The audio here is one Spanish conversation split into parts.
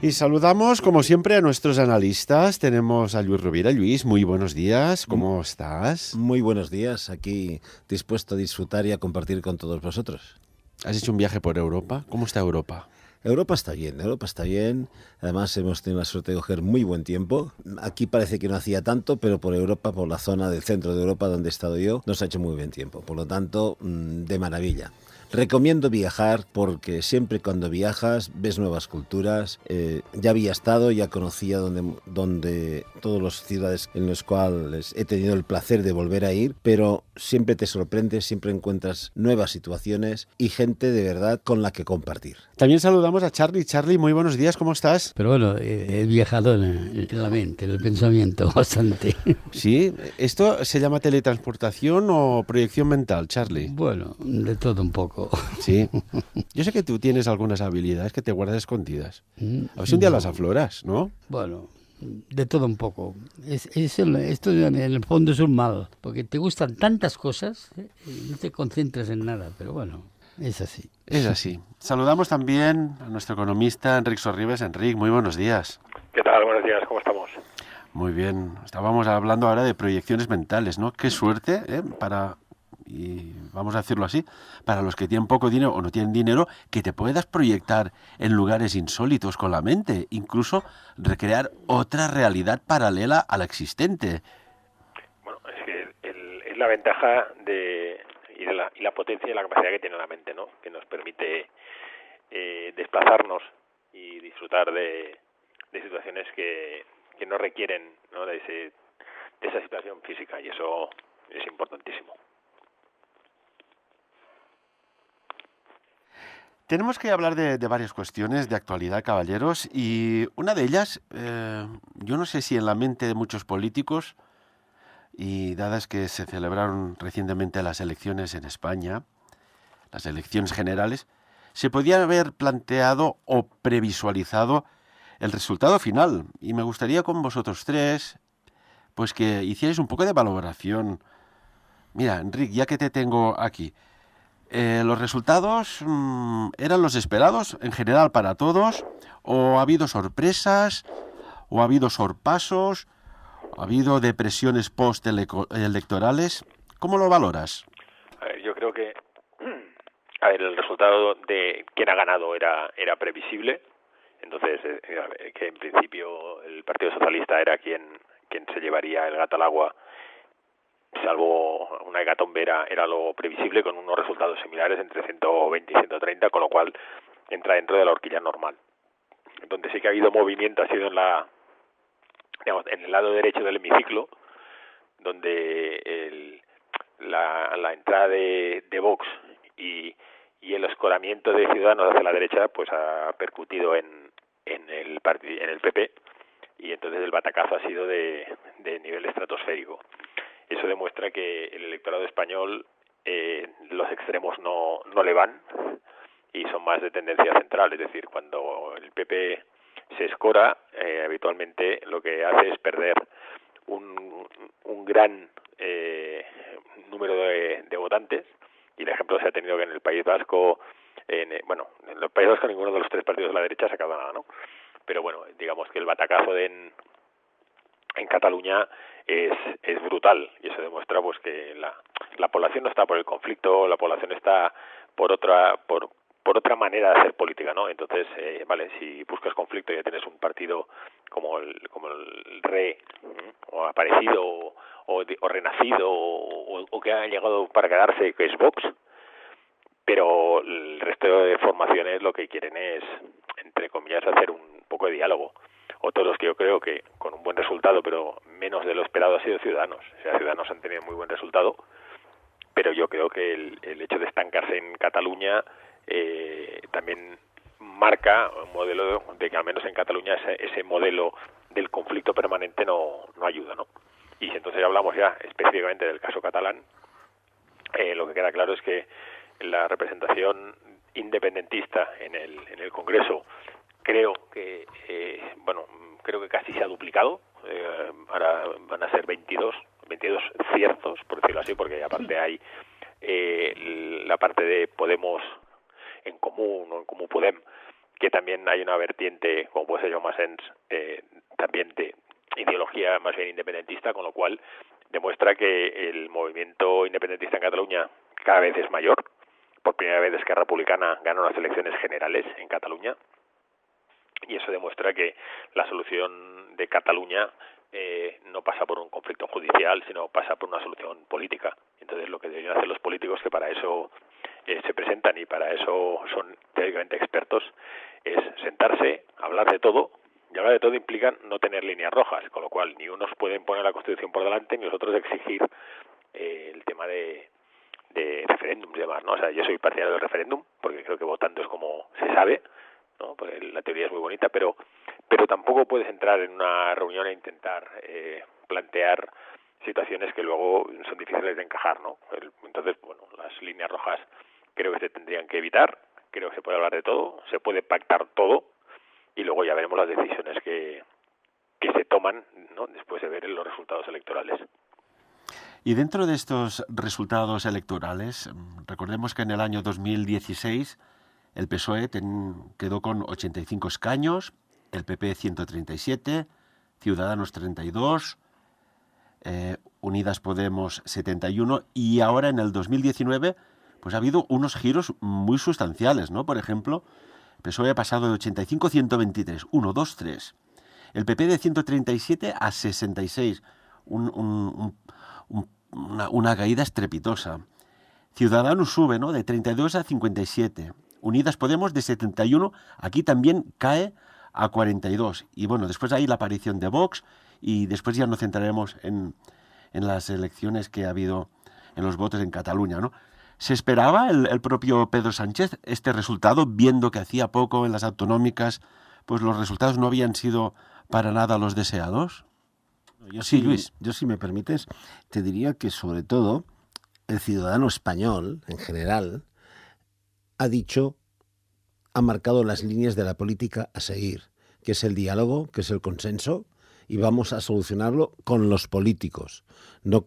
Y saludamos, como siempre, a nuestros analistas. Tenemos a Luis Rovira. Luis, muy buenos días. ¿Cómo estás? Muy buenos días. Aquí dispuesto a disfrutar y a compartir con todos vosotros. ¿Has hecho un viaje por Europa? ¿Cómo está Europa? Europa está bien, Europa está bien. Además hemos tenido la suerte de coger muy buen tiempo. Aquí parece que no hacía tanto, pero por Europa, por la zona del centro de Europa donde he estado yo, nos ha hecho muy buen tiempo. Por lo tanto, de maravilla. Recomiendo viajar porque siempre cuando viajas ves nuevas culturas. Ya había estado, ya conocía donde todas las ciudades en las cuales he tenido el placer de volver a ir, pero siempre te sorprendes, siempre encuentras nuevas situaciones y gente de verdad con la que compartir. También saludamos a Charlie. Charlie, muy buenos días, ¿cómo estás? Pero bueno, he viajado en la mente, en el pensamiento bastante. Sí, ¿esto se llama teletransportación o proyección mental, Charlie? Bueno, de todo un poco. Sí. Yo sé que tú tienes algunas habilidades que te guardas escondidas. A ver si un día las afloras, ¿no? Bueno, de todo un poco. Esto en el fondo es un mal, porque te gustan tantas cosas y no te concentras en nada, pero bueno, es así. Es así. Saludamos también a nuestro economista, Enric Sorribes. Enric, muy buenos días. ¿Qué tal? Buenos días, ¿cómo estamos? Muy bien. Estábamos hablando ahora de proyecciones mentales, ¿no? Qué suerte, y vamos a decirlo así, para los que tienen poco dinero o no tienen dinero, que te puedas proyectar en lugares insólitos con la mente, incluso recrear otra realidad paralela a la existente. Bueno, es que es la ventaja y la potencia y la capacidad que tiene la mente, ¿no? Que nos permite desplazarnos y disfrutar de situaciones que no requieren, ¿no? de esa situación física, y eso es importantísimo. Tenemos que hablar de varias cuestiones de actualidad, caballeros, y una de ellas, yo no sé si en la mente de muchos políticos, y dadas que se celebraron recientemente las elecciones en España, las elecciones generales, se podía haber planteado o previsualizado el resultado final. Y me gustaría con vosotros tres, pues que hicierais un poco de valoración. Mira, Enric, ya que te tengo aquí, ¿los resultados eran los esperados en general para todos? ¿O ha habido sorpresas? ¿O ha habido sorpasos? ¿Ha habido depresiones post-electorales? ¿Cómo lo valoras? A ver, yo creo que el resultado de quién ha ganado era previsible. Entonces, que en principio el Partido Socialista era quien se llevaría el gato al agua, salvo una hecatombe, era lo previsible, con unos resultados similares entre 120 y 130, con lo cual entra dentro de la horquilla normal. Donde sí que ha habido movimiento ha sido en el lado derecho del hemiciclo, donde la entrada de Vox y el escoramiento de Ciudadanos hacia la derecha pues ha percutido en el PP, y entonces el batacazo ha sido de nivel estratosférico. Eso demuestra que el electorado español, los extremos no le van y son más de tendencia central. Es decir, cuando el PP se escora, habitualmente lo que hace es perder un gran número de votantes, y el ejemplo se ha tenido que en el País Vasco, en el País Vasco ninguno de los tres partidos de la derecha ha sacado nada, ¿no? Pero bueno, digamos que el batacazo en Cataluña es brutal, y eso demuestra pues que la población no está por el conflicto, la población está por otra manera de hacer política, ¿no? Entonces, vale, si buscas conflicto y ya tienes un partido como el RE, o aparecido, o renacido, o que ha llegado para quedarse, que es Vox, pero el resto de formaciones lo que quieren es, entre comillas, hacer un poco de diálogo. Otros los que yo creo que con un buen resultado, pero menos de lo esperado, ha sido Ciudadanos. O sea, Ciudadanos han tenido muy buen resultado, pero yo creo que el hecho de estancarse en Cataluña también marca un modelo de que al menos en Cataluña ese modelo del conflicto permanente no ayuda, ¿no? Y si entonces hablamos ya específicamente del caso catalán, lo que queda claro es que la representación independentista en el Congreso creo que casi se ha duplicado. Ahora van a ser 22 ciertos, por decirlo así, porque aparte hay la parte de Podemos en Comú, o en Comú Podem, que también hay una vertiente, como puede ser Jaume Asens, también de ideología más bien independentista, con lo cual demuestra que el movimiento independentista en Cataluña cada vez es mayor. Por primera vez Esquerra Republicana gana unas elecciones generales en Cataluña, y eso demuestra que la solución de Cataluña no pasa por un conflicto judicial, sino pasa por una solución política. Entonces lo que deberían hacer los políticos, que para eso se presentan y para eso son teóricamente expertos, es sentarse, hablar de todo, y hablar de todo implica no tener líneas rojas, con lo cual ni unos pueden poner la Constitución por delante, ni los otros exigir el tema de referéndums y demás, ¿no? O sea, yo soy partidario del referéndum, porque creo que votando es como se sabe, ¿no? Porque la teoría es muy bonita, pero tampoco puedes entrar en una reunión e intentar plantear situaciones que luego son difíciles de encajar, ¿no? Entonces, bueno, las líneas rojas creo que se tendrían que evitar, creo que se puede hablar de todo, se puede pactar todo, y luego ya veremos las decisiones que se toman, ¿no?, después de ver los resultados electorales. Y dentro de estos resultados electorales, recordemos que en el año 2016 el PSOE quedó con 85 escaños, el PP 137, Ciudadanos 32, Unidas Podemos 71, y ahora en el 2019 pues ha habido unos giros muy sustanciales, ¿no? Por ejemplo, el PSOE ha pasado de 85 a 123, 1, 2, 3. El PP de 137 a 66, una caída estrepitosa. Ciudadanos sube, ¿no?, de 32 a 57. Unidas Podemos de 71, aquí también cae a 42. Y bueno, después hay la aparición de Vox, y después ya nos centraremos en las elecciones que ha habido en los votos en Cataluña, ¿no? ¿Se esperaba el propio Pedro Sánchez este resultado, viendo que hacía poco en las autonómicas pues los resultados no habían sido para nada los deseados? Luis, yo, si me permites, te diría que sobre todo el ciudadano español en general ha marcado las líneas de la política a seguir, que es el diálogo, que es el consenso, y vamos a solucionarlo con los políticos, no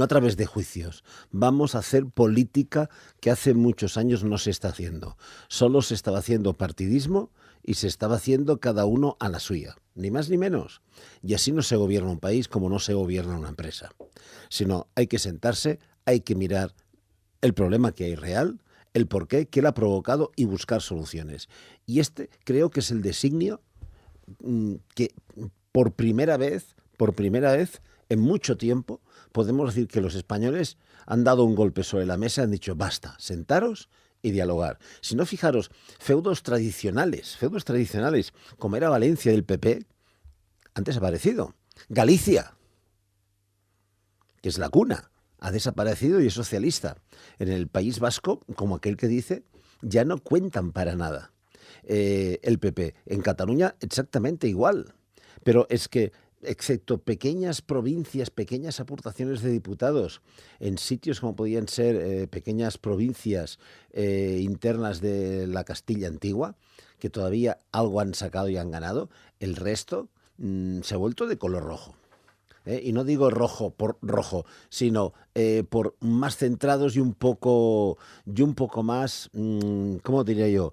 a través de juicios. Vamos a hacer política que hace muchos años no se está haciendo. Solo se estaba haciendo partidismo y se estaba haciendo cada uno a la suya, ni más ni menos. Y así no se gobierna un país como no se gobierna una empresa. Sino hay que sentarse, hay que mirar el problema que hay real, el porqué, qué lo ha provocado y buscar soluciones. Y este creo que es el designio que por primera vez en mucho tiempo podemos decir que los españoles han dado un golpe sobre la mesa, han dicho basta, sentaros y dialogar. Si no, fijaros, feudos tradicionales, como era Valencia del PP, han desaparecido. Galicia, que es la cuna, ha desaparecido y es socialista. En el País Vasco, como aquel que dice, ya no cuentan para nada el PP. En Cataluña exactamente igual. Pero es que, excepto pequeñas provincias, pequeñas aportaciones de diputados en sitios como podían ser pequeñas provincias internas de la Castilla antigua, que todavía algo han sacado y han ganado, el resto se ha vuelto de color rojo. Y no digo rojo por rojo, sino por más centrados y un poco más, ¿cómo diría yo?,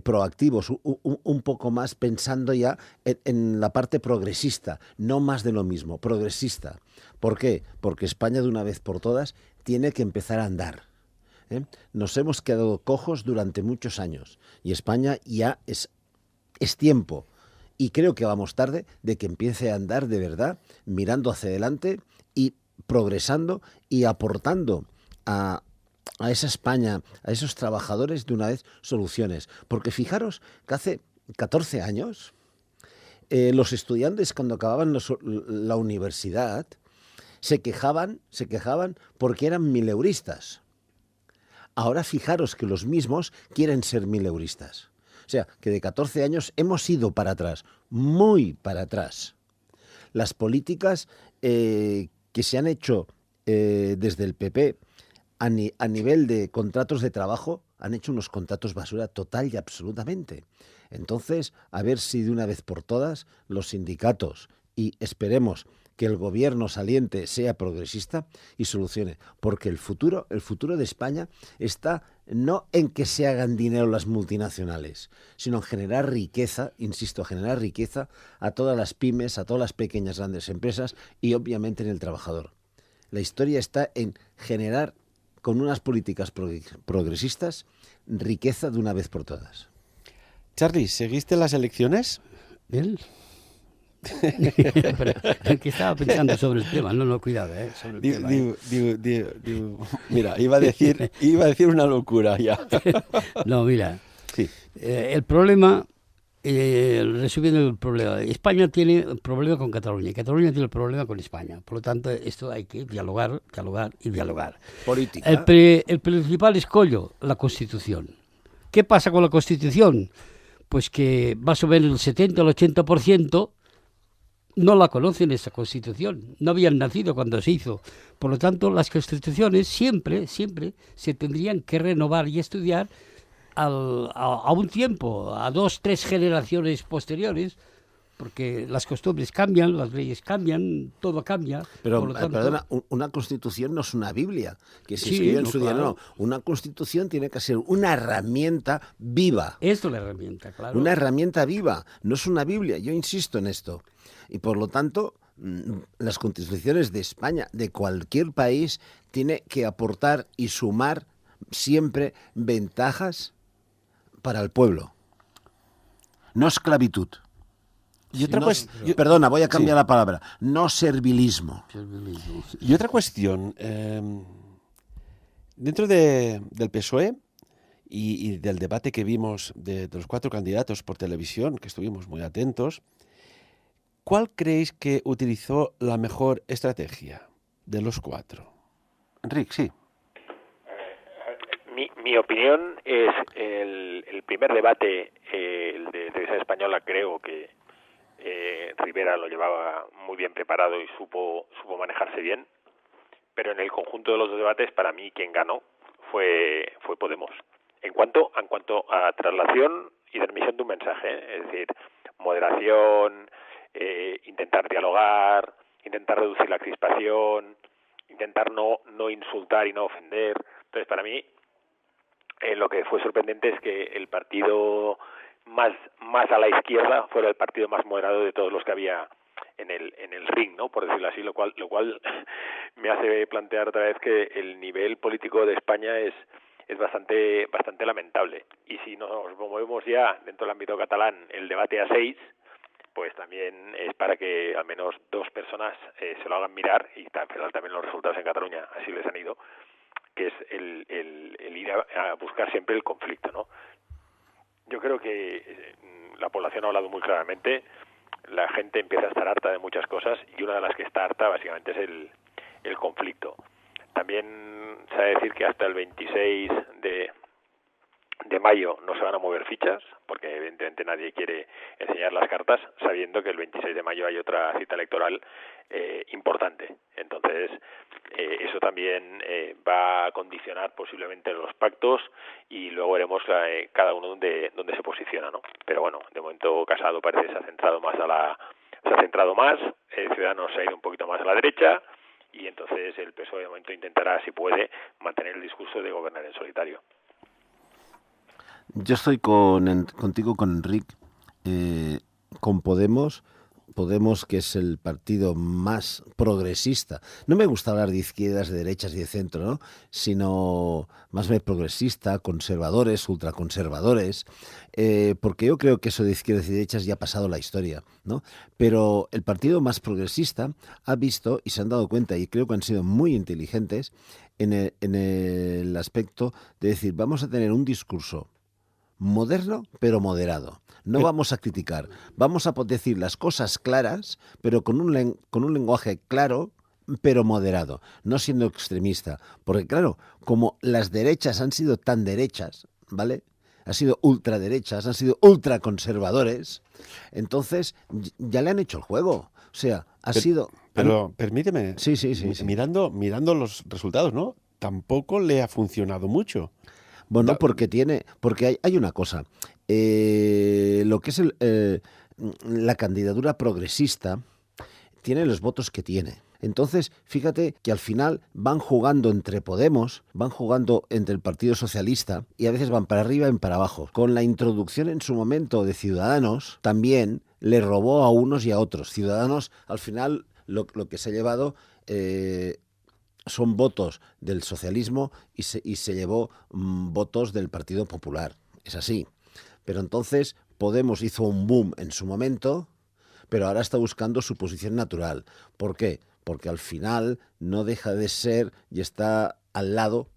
proactivos, un poco más pensando ya en la parte progresista, no más de lo mismo, progresista. ¿Por qué? Porque España de una vez por todas tiene que empezar a andar. Nos hemos quedado cojos durante muchos años y España ya es tiempo. Y creo que vamos tarde de que empiece a andar de verdad, mirando hacia adelante y progresando y aportando a esa España, a esos trabajadores de una vez soluciones. Porque fijaros que hace 14 años los estudiantes cuando acababan la universidad se quejaban porque eran mileuristas. Ahora fijaros que los mismos quieren ser mileuristas. O sea, que de 14 años hemos ido para atrás, muy para atrás. Las políticas que se han hecho desde el PP a nivel de contratos de trabajo han hecho unos contratos basura total y absolutamente. Entonces, a ver si de una vez por todas los sindicatos y esperemos que el gobierno saliente sea progresista y solucione. Porque el futuro de España está no en que se hagan dinero las multinacionales, sino en generar riqueza, insisto, generar riqueza a todas las pymes, a todas las pequeñas grandes empresas y obviamente en el trabajador. La historia está en generar, con unas políticas progresistas, riqueza de una vez por todas. Charlie, ¿seguiste las elecciones? ¿Él? Pero el que estaba pensando sobre el tema, no, cuidado, sobre el tema. Mira, iba a decir una locura ya. No, mira, Sí. El problema, resumiendo el problema, España tiene un problema con Cataluña y Cataluña tiene el problema con España. Por lo tanto, esto hay que dialogar y dialogar. Política. El principal escollo, la Constitución. ¿Qué pasa con la Constitución? Pues que más o menos el 70 o el 80% no la conocen, esa Constitución. No habían nacido cuando se hizo. Por lo tanto, las Constituciones siempre se tendrían que renovar y estudiar a un tiempo, a 2, 3 generaciones posteriores, porque las costumbres cambian, las leyes cambian, todo cambia. Pero, por lo tanto, perdona, una Constitución no es una Biblia, que se Sí, escribe en no, su día. claro. No, una Constitución tiene que ser una herramienta viva. esto es la herramienta, claro. Una herramienta viva, no es una Biblia, yo insisto en esto. Y por lo tanto, las constituciones de España, de cualquier país, tiene que aportar y sumar siempre ventajas para el pueblo. No esclavitud. Y otra Perdona, voy a cambiar la palabra. No servilismo. Y otra cuestión, dentro del PSOE y del debate que vimos de los 4 candidatos por televisión, que estuvimos muy atentos, ¿cuál creéis que utilizó la mejor estrategia de los 4? Enrique, sí. Mi opinión es el primer debate, el de Televisión Española, creo que Rivera lo llevaba muy bien preparado y supo manejarse bien, pero en el conjunto de los 2 debates, para mí quien ganó fue Podemos. En cuanto a traslación y transmisión de un mensaje, es decir, moderación, intentar dialogar, intentar reducir la crispación, intentar no insultar y no ofender. Entonces, para mí, lo que fue sorprendente es que el partido más a la izquierda fuera el partido más moderado de todos los que había en el ring, ¿no? Por decirlo así, lo cual me hace plantear otra vez que el nivel político de España es bastante lamentable. Y si nos movemos ya dentro del ámbito catalán, el debate a 6, pues también es para que al menos 2 personas se lo hagan mirar, y también los resultados en Cataluña así les han ido, que es el ir a buscar siempre el conflicto, ¿no? Yo creo que la población ha hablado muy claramente, la gente empieza a estar harta de muchas cosas y una de las que está harta básicamente es el conflicto. También se ha de decir que hasta el 26 de mayo no se van a mover fichas, porque evidentemente nadie quiere enseñar las cartas, sabiendo que el 26 de mayo hay otra cita electoral importante. Entonces, eso también va a condicionar posiblemente los pactos y luego veremos cada uno dónde se posiciona, ¿no? Pero bueno, de momento Casado parece que se ha centrado más, Ciudadanos se ha ido un poquito más a la derecha y entonces el PSOE de momento intentará, si puede, mantener el discurso de gobernar en solitario. Yo estoy contigo, con Enrique, con Podemos, que es el partido más progresista. No me gusta hablar de izquierdas, de derechas y de centro, ¿no? Sino más bien progresista, conservadores, ultraconservadores, porque yo creo que eso de izquierdas y derechas ya ha pasado la historia, ¿no? Pero el partido más progresista ha visto y se han dado cuenta, y creo que han sido muy inteligentes en el aspecto de decir, vamos a tener un discurso moderno pero moderado. No vamos a criticar, vamos a decir las cosas claras, pero con un lenguaje claro pero moderado, no siendo extremista. Porque claro, como las derechas han sido tan derechas, ¿vale? Han sido ultraderechas, han sido ultraconservadores, entonces ya le han hecho el juego. O sea, Pero permíteme, sí. Mirando los resultados, ¿no? Tampoco le ha funcionado mucho. Bueno, porque hay una cosa. Lo que es la candidatura progresista tiene los votos que tiene. Entonces, fíjate que al final van jugando entre Podemos, van jugando entre el Partido Socialista y a veces van para arriba y para abajo. Con la introducción en su momento de Ciudadanos, también le robó a unos y a otros. Ciudadanos, al final, lo que se ha llevado son votos del socialismo y se llevó votos del Partido Popular. Es así. Pero entonces Podemos hizo un boom en su momento, pero ahora está buscando su posición natural. ¿Por qué? Porque al final no deja de ser y está al lado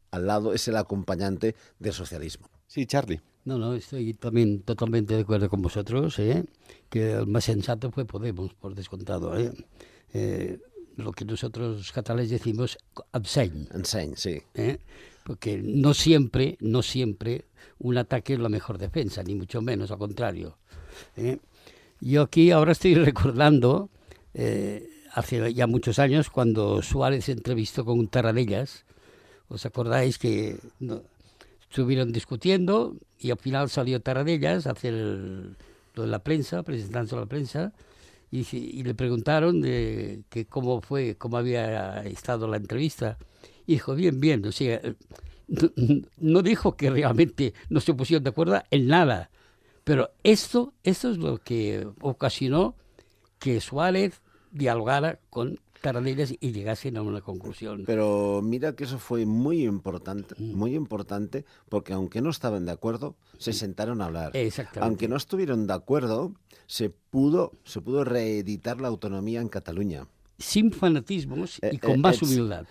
es el acompañante del socialismo. Sí, Charlie. No, estoy también totalmente de acuerdo con vosotros, que el más sensato fue Podemos, por descontado. Lo que nosotros catalanes decimos abseny. Abseny, sí. Porque no siempre un ataque es la mejor defensa, ni mucho menos, al contrario. Yo aquí ahora estoy recordando, hace ya muchos años, cuando Suárez se entrevistó con Tarradellas. ¿Os acordáis que estuvieron discutiendo y al final salió Tarradellas a hacer lo de la prensa, presentándose a la prensa, y le preguntaron que cómo había estado la entrevista? Y dijo, bien, o sea, no dijo que realmente no se pusieron de acuerdo en nada, pero esto es lo que ocasionó que Suárez dialogara con Tarradellas y llegasen a una conclusión. Pero mira que eso fue muy importante, porque aunque no estaban de acuerdo, se sentaron a hablar. Exactamente. Aunque no estuvieron de acuerdo, se pudo reeditar la autonomía en Cataluña. Sin fanatismos y con más humildad.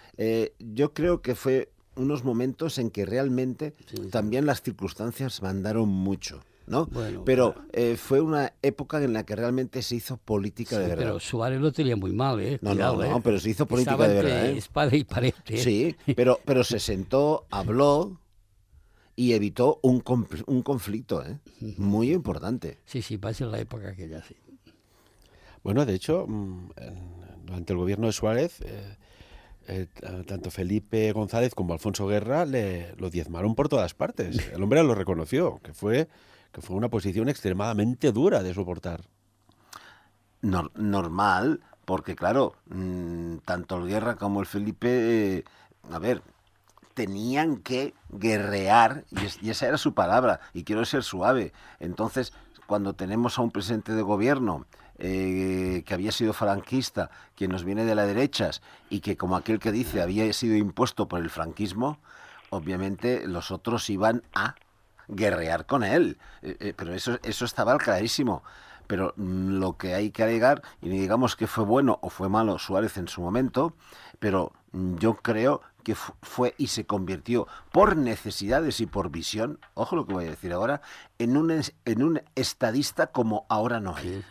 Yo creo que fue unos momentos en que realmente también las circunstancias mandaron mucho, ¿no? Bueno, pero fue una época en la que realmente se hizo política de verdad. Pero Suárez lo tenía muy mal, No, pero se hizo política Estaba de verdad. Espada y pared. Sí, pero se sentó, habló y evitó un conflicto, muy importante. Sí, va a ser la época aquella, sí. Bueno, de hecho, durante el gobierno de Suárez, tanto Felipe González como Alfonso Guerra lo diezmaron por todas partes. El hombre lo reconoció, que fue una posición extremadamente dura de soportar. Normal, porque claro, tanto el Guerra como el Felipe, tenían que guerrear, y esa era su palabra, y quiero ser suave. Entonces, cuando tenemos a un presidente de gobierno que había sido franquista, que nos viene de las derechas y que, como aquel que dice, había sido impuesto por el franquismo, obviamente los otros iban a guerrear con él. Pero eso estaba clarísimo. Pero lo que hay que alegar, y digamos que fue bueno o fue malo Suárez en su momento, pero yo creo que fue y se convirtió por necesidades y por visión, ojo lo que voy a decir ahora, en un estadista como ahora no hay.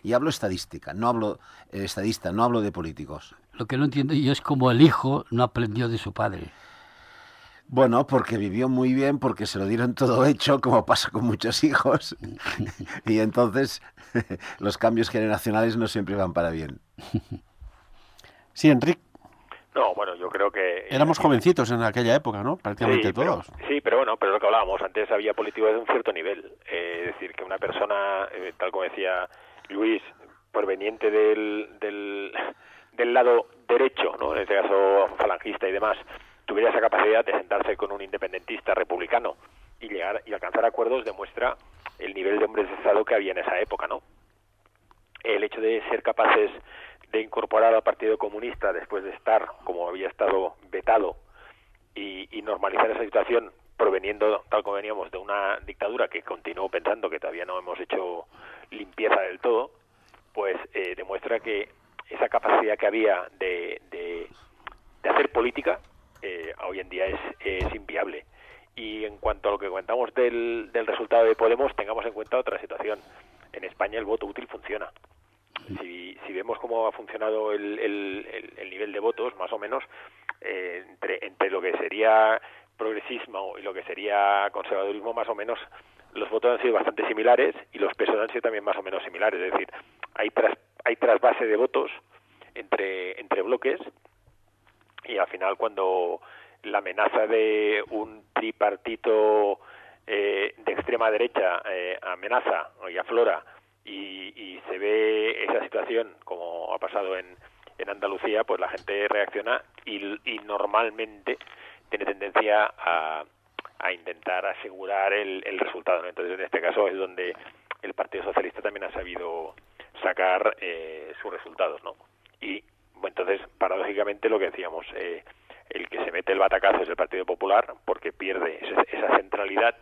Y hablo estadista, no hablo de políticos. Lo que no entiendo yo es cómo el hijo no aprendió de su padre. Bueno, porque vivió muy bien, porque se lo dieron todo hecho, como pasa con muchos hijos. Y entonces los cambios generacionales no siempre van para bien. Sí, Enrique. No, bueno, yo creo que... Éramos jovencitos en aquella época, ¿no? Prácticamente todos. Pero lo que hablábamos antes, había políticos de un cierto nivel. Es decir, que una persona, tal como decía Luis, proveniente del lado derecho, ¿no? En este caso falangista y demás, tuviera esa capacidad de sentarse con un independentista republicano y llegar y alcanzar acuerdos, demuestra el nivel de hombres de Estado que había en esa época, ¿no? El hecho de ser capaces de incorporar al Partido Comunista después de estar, como había estado, vetado y normalizar esa situación proveniendo, tal como veníamos, de una dictadura que continuó pensando que todavía no hemos hecho limpieza del todo, pues demuestra que esa capacidad que había de hacer política hoy en día es inviable. Y en cuanto a lo que comentamos del resultado de Podemos, tengamos en cuenta otra situación. En España el voto útil funciona. Si vemos cómo ha funcionado el nivel de votos, más o menos, entre lo que sería progresismo y lo que sería conservadurismo, más o menos, los votos han sido bastante similares y los pesos han sido también más o menos similares. Es decir, hay trasvase de votos entre bloques, y al final, cuando la amenaza de un tripartito de extrema derecha amenaza y aflora y se ve esa situación como ha pasado en Andalucía, pues la gente reacciona y normalmente tiene tendencia a intentar asegurar el resultado, ¿no? Entonces, en este caso es donde el Partido Socialista también ha sabido sacar sus resultados, ¿no? Y bueno, entonces, paradójicamente, lo que decíamos, el que se mete el batacazo es el Partido Popular, porque pierde esa centralidad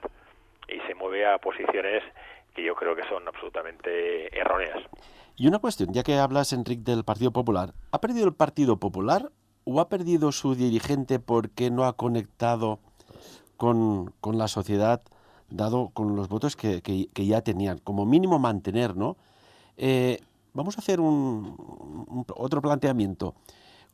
y se mueve a posiciones que yo creo que son absolutamente erróneas. Y una cuestión, ya que hablas, Enric, del Partido Popular, ¿ha perdido el Partido Popular o ha perdido su dirigente porque no ha conectado con la sociedad, dado con los votos que ya tenían? Como mínimo mantener, ¿no? Vamos a hacer otro planteamiento.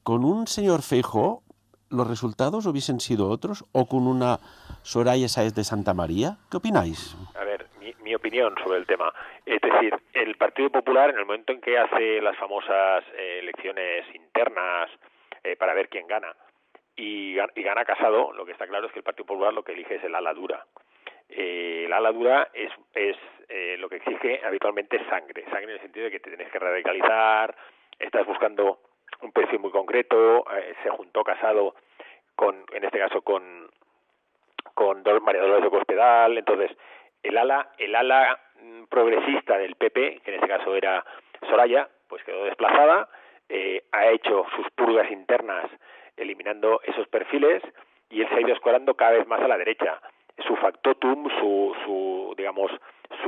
Con un señor Feijóo, ¿los resultados hubiesen sido otros? ¿O con una Soraya Sáez de Santamaría? ¿Qué opináis? A ver, mi opinión sobre el tema. Es decir, el Partido Popular, en el momento en que hace las famosas elecciones internas para ver quién gana, y gana Casado, lo que está claro es que el Partido Popular lo que elige es el ala dura. El ala dura es lo que exige habitualmente sangre en el sentido de que te tienes que radicalizar, estás buscando un perfil muy concreto. Se juntó Casado en este caso con María Dolores de Cospedal. Entonces el ala progresista del PP, que en este caso era Soraya, pues quedó desplazada, ha hecho sus purgas internas eliminando esos perfiles y él se ha ido escorando cada vez más a la derecha. Su factotum, su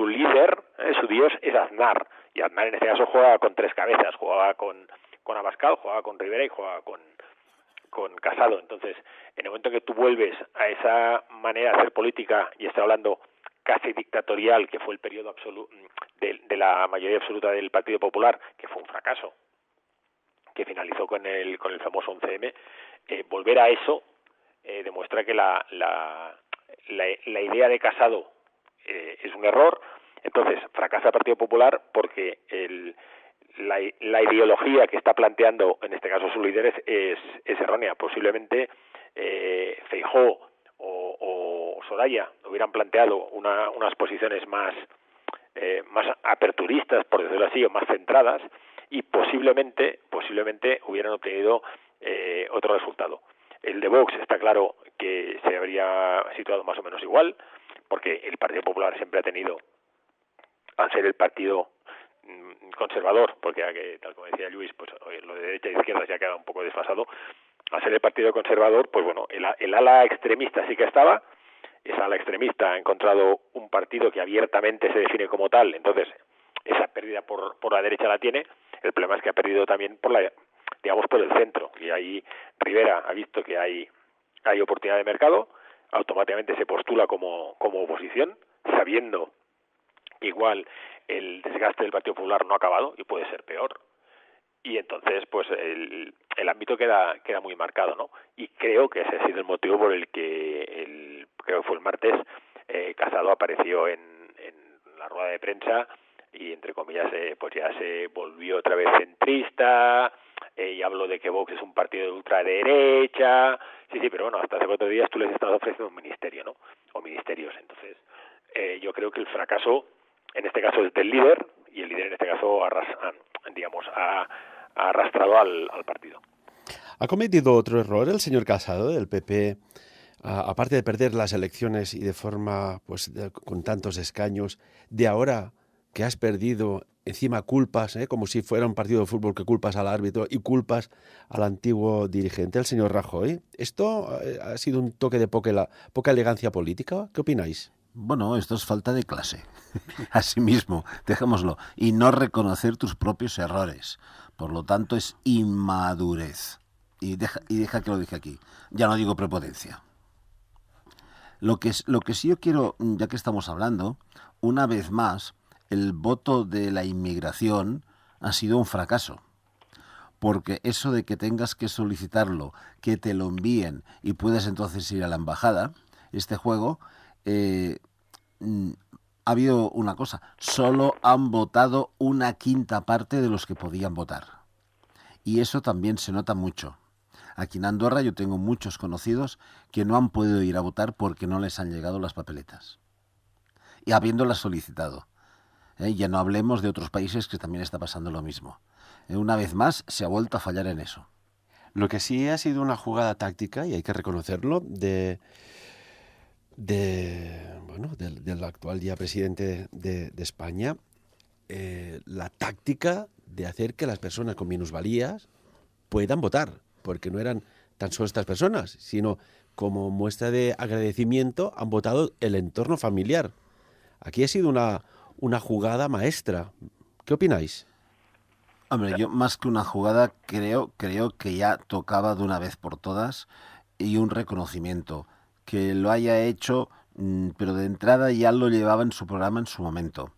líder, su dios es Aznar, y Aznar en este caso juega con tres cabezas, jugaba con Abascal, jugaba con Rivera y jugaba con Casado. Entonces, en el momento que tú vuelves a esa manera de hacer política, y estoy hablando casi dictatorial, que fue el periodo de la mayoría absoluta del Partido Popular, que fue un fracaso, que finalizó con el famoso 11M, volver a eso demuestra que la idea de Casado es un error. Entonces fracasa el Partido Popular porque la ideología que está planteando en este caso sus líderes es errónea. Posiblemente Feijóo o Soraya hubieran planteado unas posiciones más aperturistas, por decirlo así, o más centradas, y posiblemente hubieran obtenido otro resultado. El de Vox está claro que se habría situado más o menos igual, porque el Partido Popular siempre ha tenido, al ser el partido conservador, porque tal como decía Luis, pues lo de derecha e izquierda ya queda un poco desfasado, al ser el partido conservador, pues bueno, el ala extremista sí que estaba. Esa ala extremista ha encontrado un partido que abiertamente se define como tal, entonces esa pérdida por la derecha la tiene. El problema es que ha perdido también por el centro, y ahí Rivera ha visto que hay oportunidad de mercado, automáticamente se postula como oposición, sabiendo que igual el desgaste del Partido Popular no ha acabado y puede ser peor, y entonces pues el ámbito queda muy marcado, ¿no? Y creo que ese ha sido el motivo por el que creo que fue el martes, Casado apareció en la rueda de prensa y entre comillas pues ya se volvió otra vez centrista, y habló de que Vox es un partido de ultraderecha. Sí, pero bueno, hasta hace 4 días tú les estabas ofreciendo un ministerio, ¿no? O ministerios. Entonces yo creo que el fracaso en este caso es del líder, y el líder en este caso ha arrastrado al partido. ¿Ha cometido otro error el señor Casado del PP, aparte de perder las elecciones y de forma con tantos escaños, de ahora que has perdido encima culpas, como si fuera un partido de fútbol, que culpas al árbitro y culpas al antiguo dirigente, el señor Rajoy? ¿Esto ha sido un toque de poca elegancia política? ¿Qué opináis? Bueno, esto es falta de clase. Asimismo, dejémoslo. Y no reconocer tus propios errores. Por lo tanto, es inmadurez. Y deja que lo dije aquí. Ya no digo prepotencia. Lo que sí yo quiero, ya que estamos hablando, una vez más, el voto de la inmigración ha sido un fracaso. Porque eso de que tengas que solicitarlo, que te lo envíen y puedes entonces ir a la embajada, este juego, ha habido una cosa, solo han votado 1/5 parte de los que podían votar. Y eso también se nota mucho. Aquí en Andorra yo tengo muchos conocidos que no han podido ir a votar porque no les han llegado las papeletas. Y habiéndolas solicitado. Ya no hablemos de otros países que también está pasando lo mismo. Una vez más se ha vuelto a fallar en eso. Lo que sí ha sido una jugada táctica, y hay que reconocerlo, del actual ya presidente de España, la táctica de hacer que las personas con minusvalías puedan votar, porque no eran tan solo estas personas, sino como muestra de agradecimiento han votado el entorno familiar. Aquí ha sido una jugada maestra. ¿Qué opináis? Hombre, yo más que una jugada creo que ya tocaba de una vez por todas y un reconocimiento. Que lo haya hecho, pero de entrada ya lo llevaba en su programa en su momento.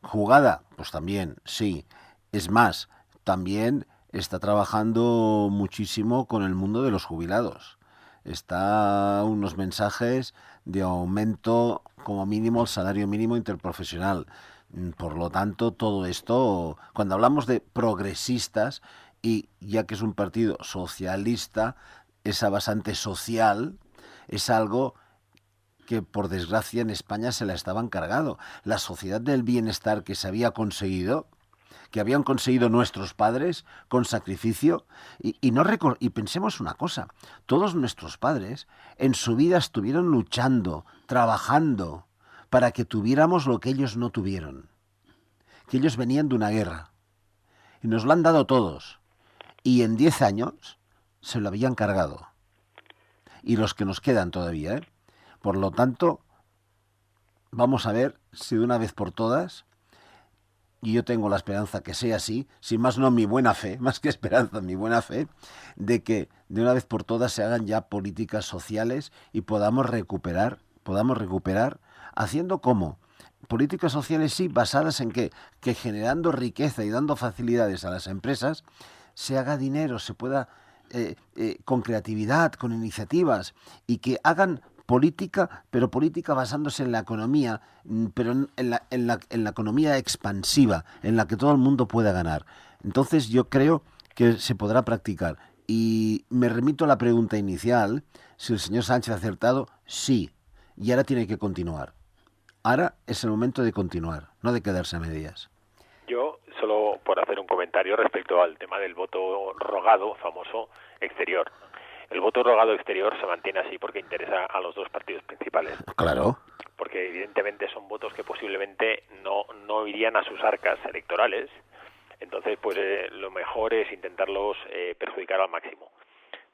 Jugada, pues también, sí. Es más, también está trabajando muchísimo con el mundo de los jubilados. Está unos mensajes de aumento como mínimo al salario mínimo interprofesional. Por lo tanto, todo esto, cuando hablamos de progresistas, y ya que es un partido socialista, esa basante social es algo que por desgracia en España se la estaban cargando. La sociedad del bienestar que se había conseguido, que habían conseguido nuestros padres con sacrificio, y pensemos una cosa, todos nuestros padres en su vida estuvieron luchando, trabajando, para que tuviéramos lo que ellos no tuvieron, que ellos venían de una guerra, y nos lo han dado todos, y en 10 años se lo habían cargado, y los que nos quedan todavía, ¿eh? Por lo tanto, vamos a ver si de una vez por todas, y yo tengo la esperanza que sea así, sin más no mi buena fe, más que esperanza, mi buena fe, de que de una vez por todas se hagan ya políticas sociales y podamos recuperar, haciendo como políticas sociales sí, basadas en qué, que generando riqueza y dando facilidades a las empresas, se haga dinero, se pueda, con creatividad, con iniciativas, y que hagan política, pero política basándose en la economía, pero en la economía expansiva, en la que todo el mundo pueda ganar. Entonces yo creo que se podrá practicar. Y me remito a la pregunta inicial, si el señor Sánchez ha acertado, sí, y ahora tiene que continuar. Ahora es el momento de continuar, no de quedarse a medias. Yo, solo por hacer un comentario respecto al tema del voto rogado, famoso, exterior. El voto rogado exterior se mantiene así porque interesa a los dos partidos principales. Claro. Porque evidentemente son votos que posiblemente no irían a sus arcas electorales. Entonces, pues lo mejor es intentarlos perjudicar al máximo.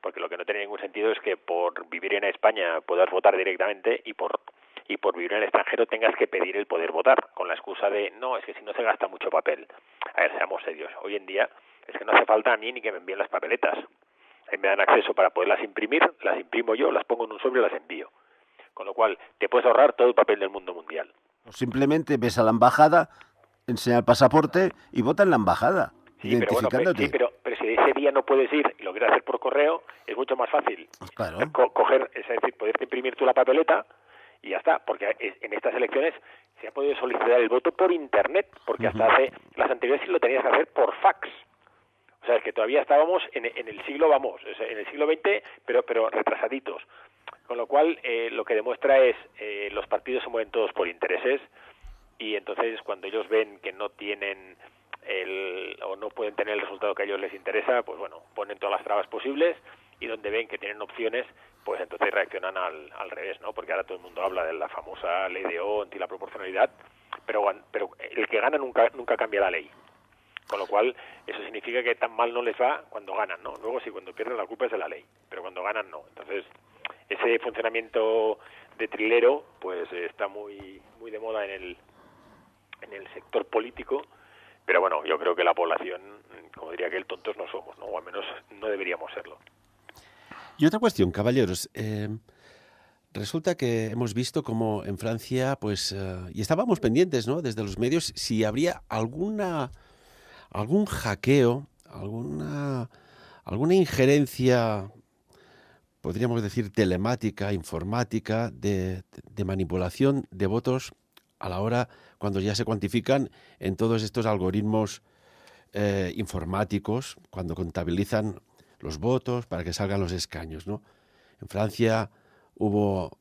Porque lo que no tiene ningún sentido es que por vivir en España puedas votar directamente y por vivir en el extranjero tengas que pedir el poder votar, con la excusa de, no, es que si no se gasta mucho papel. A ver, seamos serios. Hoy en día es que no hace falta a mí ni que me envíen las papeletas. Me dan acceso para poderlas imprimir, las imprimo yo, las pongo en un sobre y las envío. Con lo cual, te puedes ahorrar todo el papel del mundo mundial. Simplemente ves a la embajada, enseña el pasaporte y vota en la embajada, sí, identificándote. Pero si ese día no puedes ir y lo quieres hacer por correo, es mucho más fácil. Claro. Coger, es decir, poderte imprimir tú la papeleta y ya está, porque en estas elecciones se ha podido solicitar el voto por internet, porque hasta hace las anteriores sí lo tenías que hacer por fax. O sea, es que todavía estábamos en el siglo, en el siglo XX, pero retrasaditos. Con lo cual, lo que demuestra es los partidos se mueven todos por intereses, y entonces cuando ellos ven que no tienen o no pueden tener el resultado que a ellos les interesa, pues bueno, ponen todas las trabas posibles, y donde ven que tienen opciones, pues entonces reaccionan al revés, ¿no? Porque ahora todo el mundo habla de la famosa ley de D'Hondt y la proporcionalidad, pero el que gana nunca cambia la ley. Con lo cual, eso significa que tan mal no les va cuando ganan, ¿no? Luego sí, cuando pierden la culpa es de la ley, pero cuando ganan no. Entonces, ese funcionamiento de trilero, pues está muy de moda en el sector político, pero bueno, yo creo que la población, como diría que tontos no somos, ¿no? O al menos no deberíamos serlo. Y otra cuestión, caballeros. Resulta que hemos visto como en Francia, pues, y estábamos pendientes, ¿no? Desde los medios, si habría algún hackeo, alguna injerencia, podríamos decir telemática, informática, de manipulación de votos a la hora cuando ya se cuantifican en todos estos algoritmos informáticos, cuando contabilizan los votos para que salgan los escaños, ¿no? En Francia hubo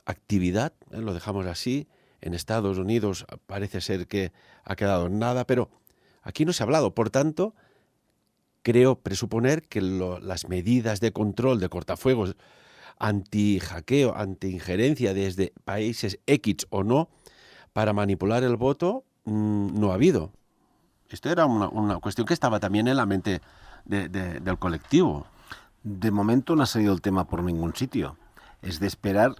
actividad, lo dejamos así, En Estados Unidos parece ser que ha quedado en nada, pero aquí no se ha hablado. Por tanto, creo presuponer que las medidas de control de cortafuegos anti-hackeo, anti-injerencia desde países X o no, para manipular el voto, no ha habido. Esto era una cuestión que estaba también en la mente del colectivo. De momento no ha salido el tema por ningún sitio. Es de esperar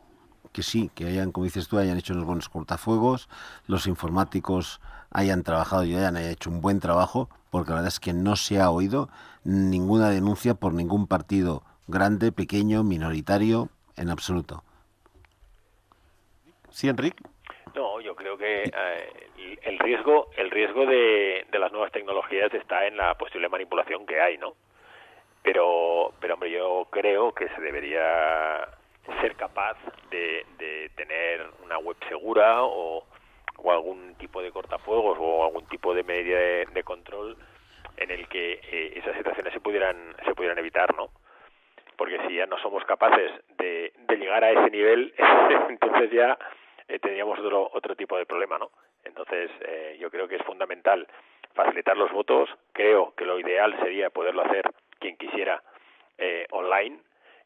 que sí, que hayan, como dices tú, hayan hecho unos buenos cortafuegos, los informáticos hayan trabajado y hayan hecho un buen trabajo, porque la verdad es que no se ha oído ninguna denuncia por ningún partido grande, pequeño, minoritario, en absoluto. ¿Sí, Enrique? No, yo creo que el riesgo de las nuevas tecnologías está en la posible manipulación que hay, ¿no? Pero hombre, yo creo que se debería ser capaz de tener una web segura o algún tipo de cortafuegos o algún tipo de medida de control en el que esas situaciones se pudieran evitar, ¿no? Porque si ya no somos capaces de llegar a ese nivel, entonces ya tendríamos otro tipo de problema, ¿no? Entonces yo creo que es fundamental facilitar los votos. Creo que lo ideal sería poderlo hacer quien quisiera online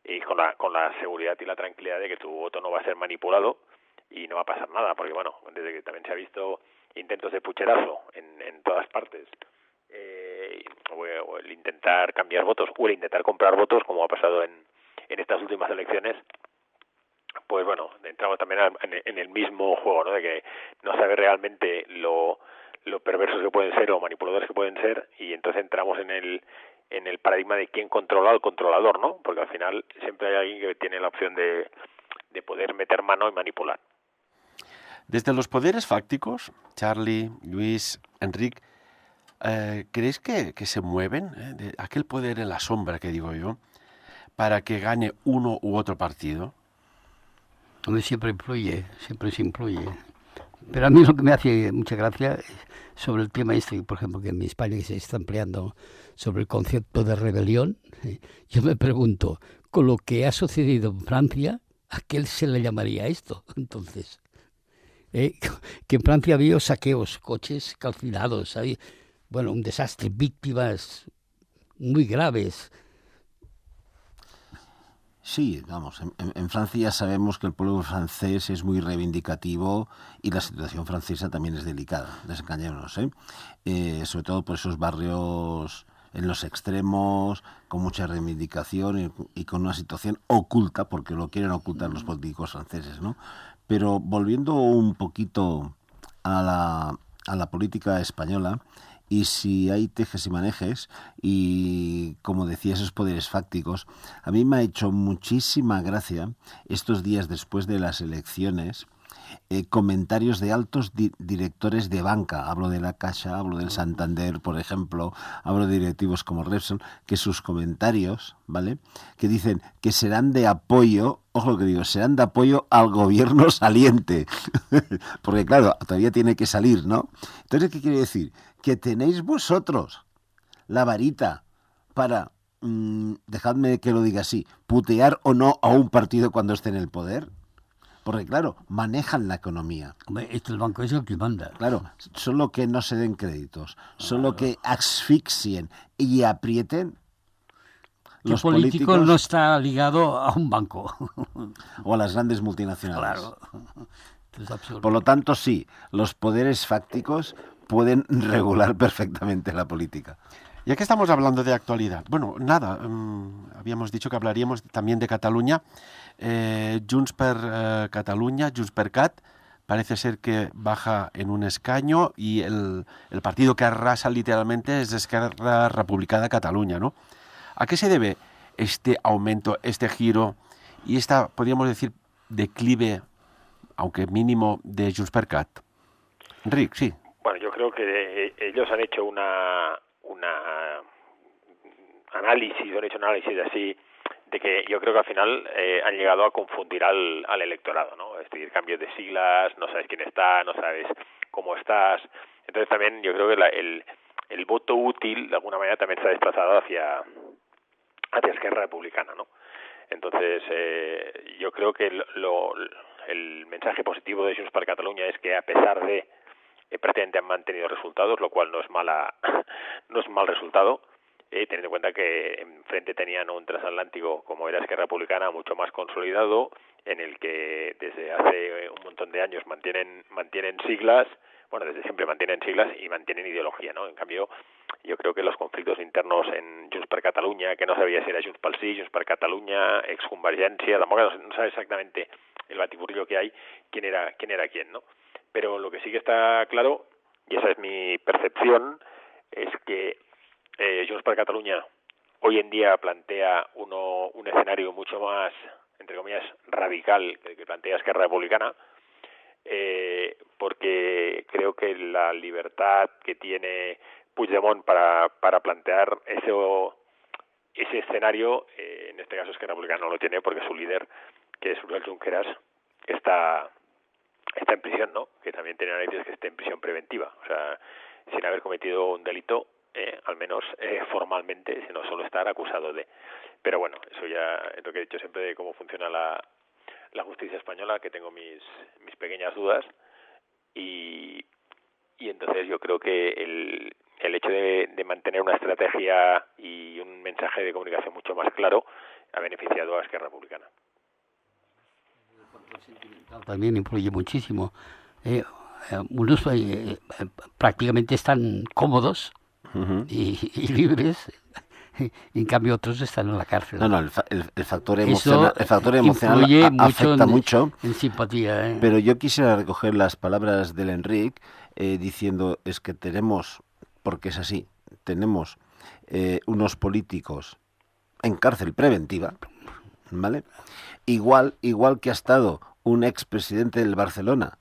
y con la seguridad y la tranquilidad de que tu voto no va a ser manipulado y no va a pasar nada, porque bueno, desde que también se ha visto intentos de pucherazo en todas partes, o el intentar cambiar votos o el intentar comprar votos, como ha pasado en estas últimas elecciones, pues bueno, entramos también en el mismo juego, ¿no? De que no sabe realmente lo perversos que pueden ser o manipuladores que pueden ser, y entonces entramos en el paradigma de quién controla al controlador, ¿no? Porque al final siempre hay alguien que tiene la opción de poder meter mano y manipular. Desde los poderes fácticos, Charlie, Luis, Enrique, ¿creéis que se mueven de aquel poder en la sombra que digo yo para que gane uno u otro partido? Hombre, siempre se influye. Pero a mí lo que me hace mucha gracia sobre el tema este, por ejemplo, que en España se está empleando sobre el concepto de rebelión, yo me pregunto, con lo que ha sucedido en Francia, ¿a qué se le llamaría esto? Entonces, que en Francia había saqueos, coches calcinados, bueno, un desastre, víctimas muy graves. Sí, vamos, en Francia ya sabemos que el pueblo francés es muy reivindicativo y la situación francesa también es delicada, desengañémonos, sobre todo por esos barrios en los extremos, con mucha reivindicación y con una situación oculta, porque lo quieren ocultar los políticos franceses, ¿no? Pero volviendo un poquito a la política española, y si hay tejes y manejes, y como decía, esos poderes fácticos, a mí me ha hecho muchísima gracia estos días después de las elecciones, comentarios de altos directores de banca, hablo de la Caixa, hablo del Santander, por ejemplo, hablo de directivos como Repsol, que sus comentarios, ¿vale?, que dicen que serán de apoyo, ojo lo que digo, serán de apoyo al gobierno saliente, porque claro, todavía tiene que salir, ¿no? Entonces, ¿qué quiere decir? Que tenéis vosotros la varita para, dejadme que lo diga así, putear o no a un partido cuando esté en el poder. Porque, claro, manejan la economía. El banco es el que manda. Claro, solo que no se den créditos, solo que asfixien y aprieten. Los político no está ligado a un banco. O a las grandes multinacionales. Claro. Es absurdo. Por lo tanto, sí, los poderes fácticos pueden regular perfectamente la política. Ya que estamos hablando de actualidad, bueno, nada, habíamos dicho que hablaríamos también de Cataluña. Junts per Catalunya, Junts per Cat, parece ser que baja en un escaño y el partido que arrasa literalmente es Esquerra Republicana de Cataluña, ¿no? ¿A qué se debe este aumento, este giro y esta, podríamos decir, declive, aunque mínimo, de Junts per Cat? Enric, sí. Bueno, yo creo que ellos han hecho un análisis así, de que yo creo que al final han llegado a confundir al electorado, ¿no? Es decir, cambios de siglas, no sabes quién está, no sabes cómo estás. Entonces también yo creo que el voto útil, de alguna manera, también se ha desplazado hacia Esquerra Republicana, ¿no? Entonces, yo creo que el mensaje positivo de Junts per Catalunya es que a pesar de prácticamente han mantenido resultados, lo cual no es mal resultado, teniendo en cuenta que enfrente tenían un transatlántico como era Esquerra Republicana mucho más consolidado, en el que desde hace un montón de años mantienen siglas, bueno, desde siempre mantienen siglas y mantienen ideología, ¿no? En cambio, yo creo que los conflictos internos en Junts per Catalunya, que no sabía si era Junts pel Sí, Junts per Catalunya, exconvergència, tampoco no sabe exactamente el batiburrillo que hay, quién era quién, ¿no? Pero lo que sí que está claro, y esa es mi percepción, es que Junts per Catalunya hoy en día plantea un escenario mucho más, entre comillas, radical que el que plantea Esquerra Republicana, porque creo que la libertad que tiene Puigdemont para plantear ese escenario, en este caso Esquerra Republicana no lo tiene porque su líder, que es Oriol Junqueras, está en prisión, ¿no? Que también tiene análisis que esté en prisión preventiva, o sea, sin haber cometido un delito, al menos formalmente, sino solo estar acusado de. Pero bueno, eso ya es lo que he dicho siempre de cómo funciona la justicia española, que tengo mis pequeñas dudas, y entonces yo creo que el hecho de mantener una estrategia y un mensaje de comunicación mucho más claro ha beneficiado a Esquerra Republicana. También influye muchísimo. Unos prácticamente están cómodos y libres, y en cambio otros están en la cárcel. No, el factor emocional, afecta mucho en simpatía. Pero yo quisiera recoger las palabras del Enric diciendo es que tenemos, porque es así, tenemos unos políticos en cárcel preventiva, ¿vale? Igual que ha estado un expresidente del Barcelona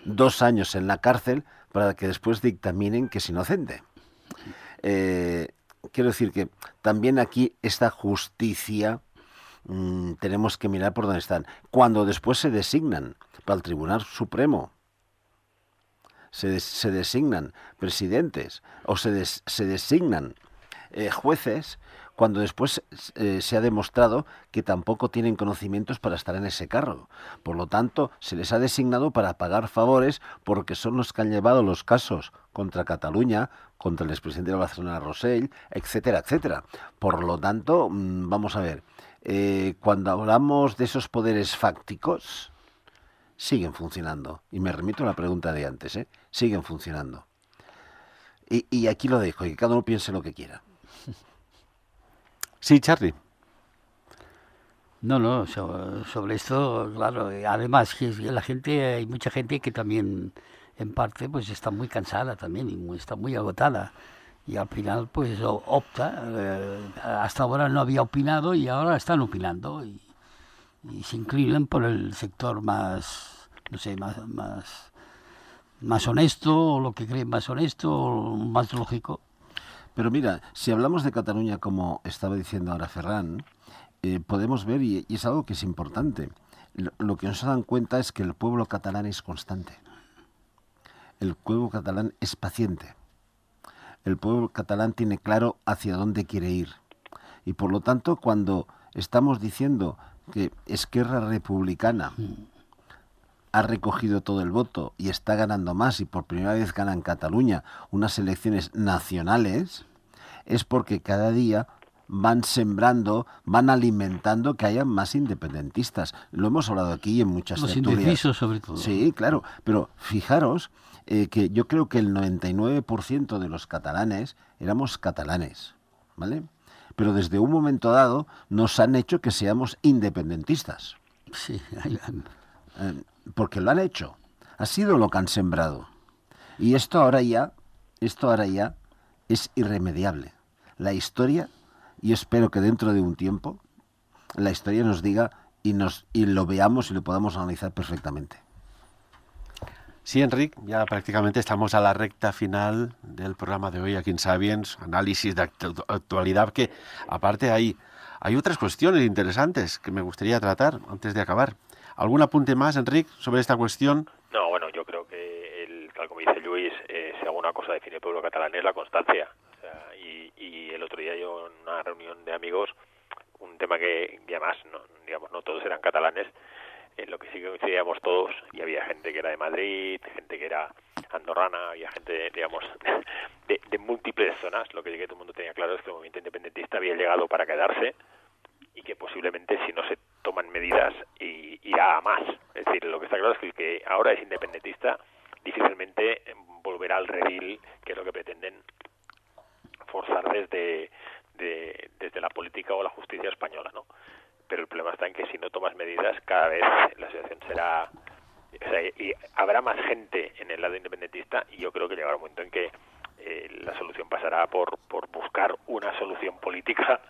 2 años en la cárcel para que después dictaminen que es inocente. Quiero decir que también aquí esta justicia tenemos que mirar por dónde están. Cuando después se designan para el Tribunal Supremo, se designan presidentes o se designan jueces, cuando después se ha demostrado que tampoco tienen conocimientos para estar en ese cargo. Por lo tanto, se les ha designado para pagar favores porque son los que han llevado los casos contra Cataluña, contra el expresidente de Barcelona, Rosell, etcétera, etcétera. Por lo tanto, vamos a ver, cuando hablamos de esos poderes fácticos, siguen funcionando. Y me remito a la pregunta de antes, siguen funcionando. Y aquí lo dejo, y que cada uno piense lo que quiera. Sí, Charlie. No, sobre esto, claro, además que hay mucha gente que también, en parte, pues está muy cansada también, y está muy agotada, y al final, pues opta, hasta ahora no había opinado y ahora están opinando, y se inclinan por el sector más, no sé, más honesto, o lo que creen más honesto, o más lógico. Pero mira, si hablamos de Cataluña, como estaba diciendo ahora Ferran, podemos ver, y es algo que es importante, lo que nos dan cuenta es que el pueblo catalán es constante. El pueblo catalán es paciente. El pueblo catalán tiene claro hacia dónde quiere ir. Y por lo tanto, cuando estamos diciendo que Esquerra Republicana ha recogido todo el voto y está ganando más, y por primera vez gana en Cataluña unas elecciones nacionales, es porque cada día van sembrando, van alimentando que haya más independentistas. Lo hemos hablado aquí en muchas tertulias. Los indecisos, sobre todo. Sí, claro, pero fijaros que yo creo que el 99% de los catalanes éramos catalanes, ¿vale? Pero desde un momento dado nos han hecho que seamos independentistas. Sí, porque lo han hecho. Ha sido lo que han sembrado. Y esto ahora ya es irremediable. La historia, y espero que dentro de un tiempo, la historia nos diga y lo veamos y lo podamos analizar perfectamente. Sí, Enric, ya prácticamente estamos a la recta final del programa de hoy aquí en Sapiens, análisis de actualidad, que aparte hay otras cuestiones interesantes que me gustaría tratar antes de acabar. ¿Algún apunte más, Enric, sobre esta cuestión? No, bueno, yo creo que, tal como dice Luis, si alguna cosa define el pueblo catalán es la constancia. O sea, y el otro día yo en una reunión de amigos, un tema que además no todos eran catalanes, en lo que sí que coincidíamos todos, y había gente que era de Madrid, gente que era andorrana, había gente, digamos, de múltiples zonas. Lo que sí que todo el mundo tenía claro es que el movimiento independentista había llegado para quedarse y que posiblemente, si no se toman medidas, irá a más. Es decir, lo que está claro es que el que ahora es independentista difícilmente volverá al redil, que es lo que pretenden forzar desde la política o la justicia española, ¿no? Pero el problema está en que si no tomas medidas, cada vez la situación será... O sea, y habrá más gente en el lado independentista, y yo creo que llegará un momento en que la solución pasará por buscar una solución política,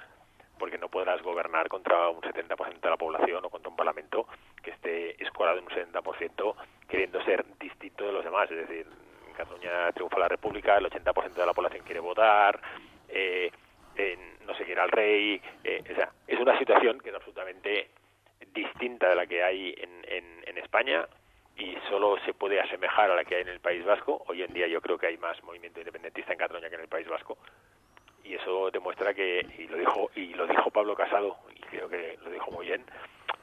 porque no podrás gobernar contra un 70% de la población o contra un parlamento que esté escorado en un 70% queriendo ser distinto de los demás. Es decir, en Cataluña triunfa la República, el 80% de la población quiere votar, no se quiere al rey. O sea, es una situación que es absolutamente distinta de la que hay en España, y solo se puede asemejar a la que hay en el País Vasco. Hoy en día yo creo que hay más movimiento independentista en Cataluña que en el País Vasco, y eso demuestra que, y lo dijo Pablo Casado, y creo que lo dijo muy bien,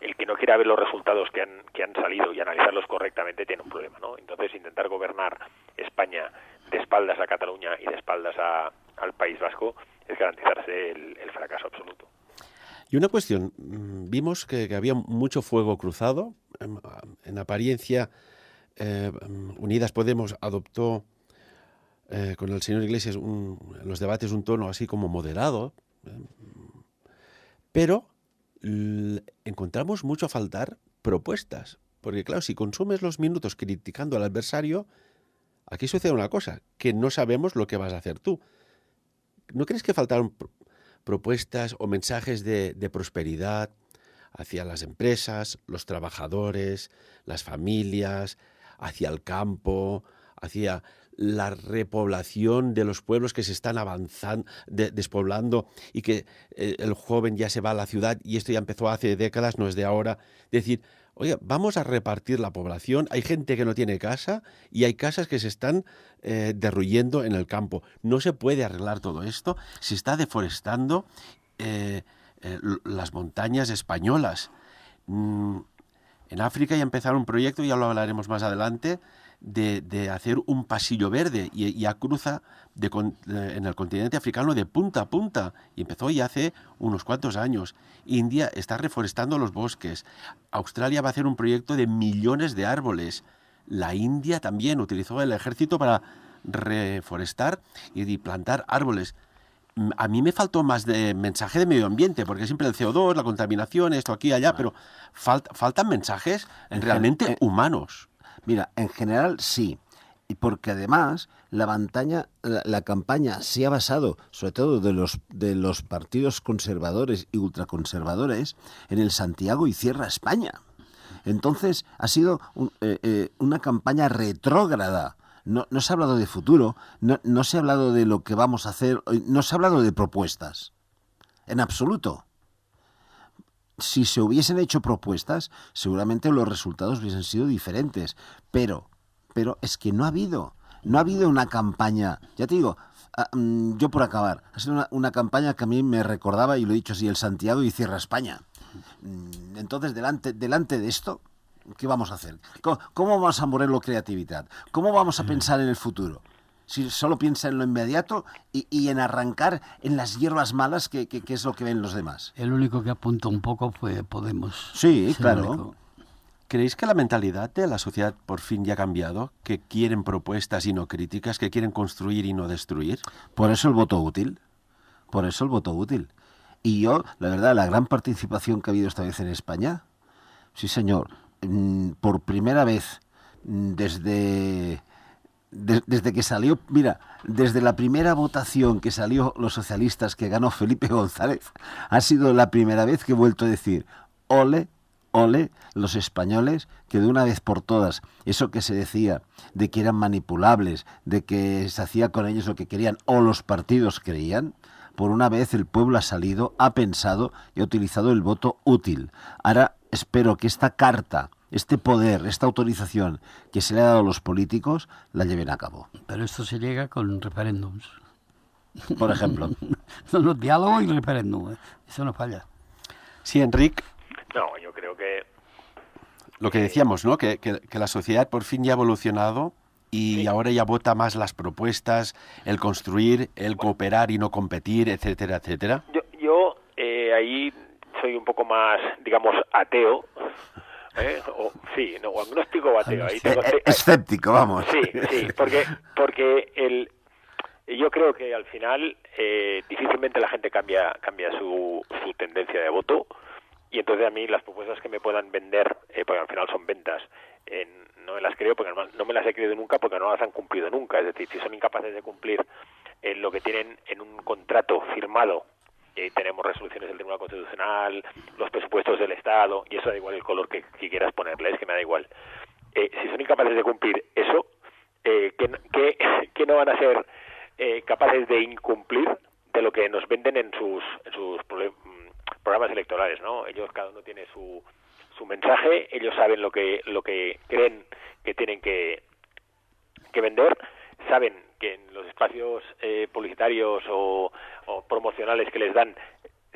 el que no quiera ver los resultados que han salido y analizarlos correctamente tiene un problema, ¿no? Entonces, intentar gobernar España de espaldas a Cataluña y de espaldas al País Vasco es garantizarse el fracaso absoluto. Y una cuestión, vimos que había mucho fuego cruzado. En apariencia, Unidas Podemos adoptó con el señor Iglesias en los debates un tono así como moderado, pero encontramos mucho a faltar propuestas, porque claro, si consumes los minutos criticando al adversario, aquí sucede una cosa, que no sabemos lo que vas a hacer tú. ¿No crees que faltaron propuestas o mensajes de prosperidad hacia las empresas, los trabajadores, las familias, hacia el campo, hacia la repoblación de los pueblos que se están avanzando, despoblando, y que el joven ya se va a la ciudad, y esto ya empezó hace décadas, no es de ahora? Decir, oye, vamos a repartir la población, hay gente que no tiene casa y hay casas que se están derruyendo en el campo. No se puede arreglar todo esto, se está deforestando las montañas españolas. En África ya empezaron un proyecto, ya lo hablaremos más adelante, de hacer un pasillo verde, y ya cruza en el continente africano de punta a punta, y empezó ya hace unos cuantos años. India está reforestando los bosques, Australia va a hacer un proyecto de millones de árboles, la India también utilizó el ejército para reforestar y plantar árboles. A mí me faltó más de mensaje de medio ambiente, porque siempre el CO2, la contaminación, esto aquí y allá, pero faltan mensajes realmente humanos. Mira, en general sí, y porque además la campaña se ha basado, sobre todo de los partidos conservadores y ultraconservadores, en el Santiago y cierra España. Entonces ha sido una campaña retrógrada. No se ha hablado de futuro, no se ha hablado de lo que vamos a hacer, no se ha hablado de propuestas, en absoluto. Si se hubiesen hecho propuestas, seguramente los resultados hubiesen sido diferentes. Pero es que no ha habido una campaña, ya te digo, yo por acabar, ha sido una campaña que a mí me recordaba, y lo he dicho así, el Santiago y cierra España. Entonces, delante de esto, ¿qué vamos a hacer? ¿Cómo vamos a mover la creatividad? ¿Cómo vamos a pensar en el futuro? Si solo piensa en lo inmediato y en arrancar en las hierbas malas, que es lo que ven los demás. El único que apuntó un poco fue Podemos. Sí, claro. ¿Creéis que la mentalidad de la sociedad por fin ya ha cambiado? ¿Que quieren propuestas y no críticas? ¿Que quieren construir y no destruir? Por eso el voto útil. Y yo, la verdad, la gran participación que ha habido esta vez en España, sí señor, por primera vez desde que salió, mira, desde la primera votación que salió los socialistas, que ganó Felipe González, ha sido la primera vez que he vuelto a decir, ole, los españoles, que de una vez por todas, eso que se decía de que eran manipulables, de que se hacía con ellos lo que querían o los partidos creían, por una vez el pueblo ha salido, ha pensado y ha utilizado el voto útil. Ahora espero que esta carta, este poder, esta autorización que se le ha dado a los políticos, la lleven a cabo. Pero esto se llega con referéndums. Por ejemplo. No, diálogo y referéndum, eso no falla. Sí, Enrique. No, yo creo que lo que decíamos, ¿no? Que la sociedad por fin ya ha evolucionado y Sí. ahora ya vota más las propuestas, el construir, el cooperar y no competir, etcétera, etcétera. Yo ahí soy un poco más, digamos, ateo. O agnóstico o ateo. Ahí tengo, Escéptico, vamos. sí, porque yo creo que al final difícilmente la gente cambia su tendencia de voto, y entonces a mí las propuestas que me puedan vender, porque al final son ventas, no me las creo, porque no me las he creído nunca porque no las han cumplido nunca. Es decir, si son incapaces de cumplir lo que tienen en un contrato firmado, tenemos resoluciones del Tribunal Constitucional, los presupuestos del Estado, y eso da igual el color que quieras ponerle, es que me da igual. Si son incapaces de cumplir eso, ¿qué no van a ser capaces de incumplir de lo que nos venden en sus programas electorales, ¿no? Ellos, cada uno tiene su mensaje, ellos saben lo que creen que tienen que vender, saben que en los espacios publicitarios o promocionales que les dan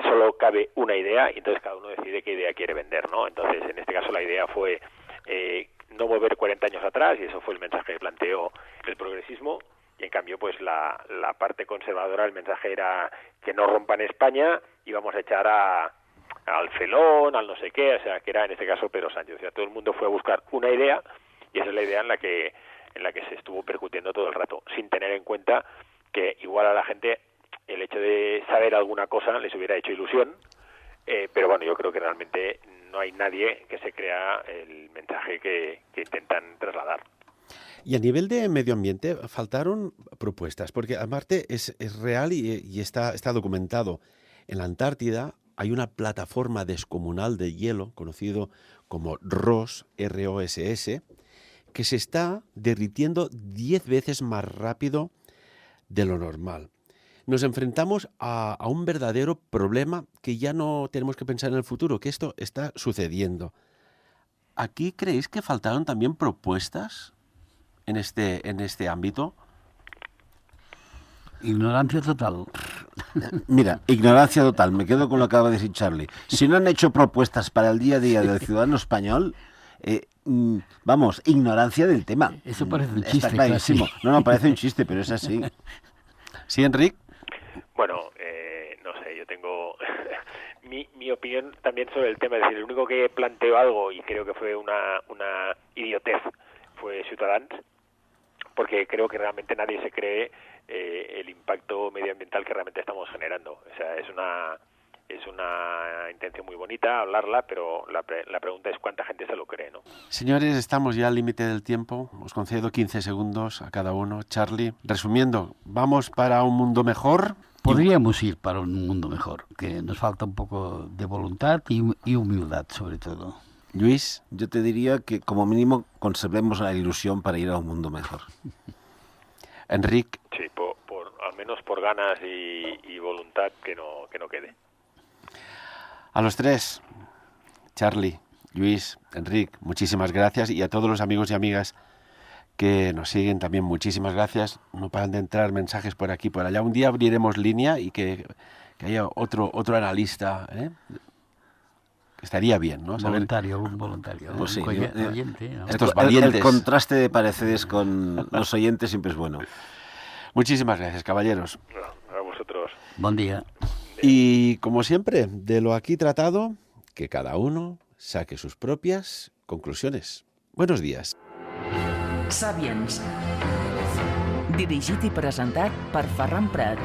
solo cabe una idea, y entonces cada uno decide qué idea quiere vender, ¿no? Entonces, en este caso la idea fue no volver 40 años atrás, y eso fue el mensaje que planteó el progresismo. Y en cambio, pues la parte conservadora, el mensaje era que no rompan España y vamos a echar al Felón, al no sé qué, o sea, que era en este caso Pedro Sánchez. O sea, todo el mundo fue a buscar una idea, y esa es la idea en la que se estuvo percutiendo todo el rato, sin tener en cuenta que igual a la gente el hecho de saber alguna cosa les hubiera hecho ilusión, pero bueno, yo creo que realmente no hay nadie que se crea el mensaje que intentan trasladar. Y a nivel de medio ambiente faltaron propuestas, porque aparte es real y está documentado. En la Antártida hay una plataforma descomunal de hielo, conocido como ROSS, R-O-S-S, que se está derritiendo 10 veces más rápido de lo normal. Nos enfrentamos a un verdadero problema que ya no tenemos que pensar en el futuro, que esto está sucediendo. ¿Aquí creéis que faltaron también propuestas en este ámbito? Ignorancia total. Mira, ignorancia total. Me quedo con lo que acaba de decir Charlie. Si no han hecho propuestas para el día a día del ciudadano español, vamos, ignorancia del tema. Eso parece un Está chiste, clarísimo. casi. No, parece un chiste, pero es así. ¿Sí, Enric? Bueno, no sé, yo tengo mi opinión también sobre el tema. Es decir, el único que planteó algo, y creo que fue una idiotez, fue Ciutadans, porque creo que realmente nadie se cree el impacto medioambiental que realmente estamos generando. O sea, es una intención muy bonita hablarla, pero la pregunta es cuánta gente se lo cree, ¿no? Señores, estamos ya al límite del tiempo. Os concedo 15 segundos a cada uno. Charlie, resumiendo, ¿vamos para un mundo mejor? Podríamos ir para un mundo mejor, que nos falta un poco de voluntad y humildad, sobre todo. Luis, Yo te diría que como mínimo conservemos la ilusión para ir a un mundo mejor. Enric, Sí, al menos por ganas y voluntad que no quede. a los tres, Charlie, Luis, Enric, muchísimas gracias, y a todos los amigos y amigas que nos siguen también muchísimas gracias. No paran de entrar mensajes por aquí y por allá. Un día abriremos línea y que haya otro analista, ¿eh? Estaría bien, ¿no? Saber Un voluntario, Pues sí, oyente, ¿no? Estos valientes. El contraste de pareceres con los oyentes siempre es bueno. Muchísimas gracias, caballeros. A vosotros. Buen día. Y como siempre, de lo aquí tratado, que cada uno saque sus propias conclusiones. Buenos días. Sapiens. Dirigit i presentat per Ferran Prat.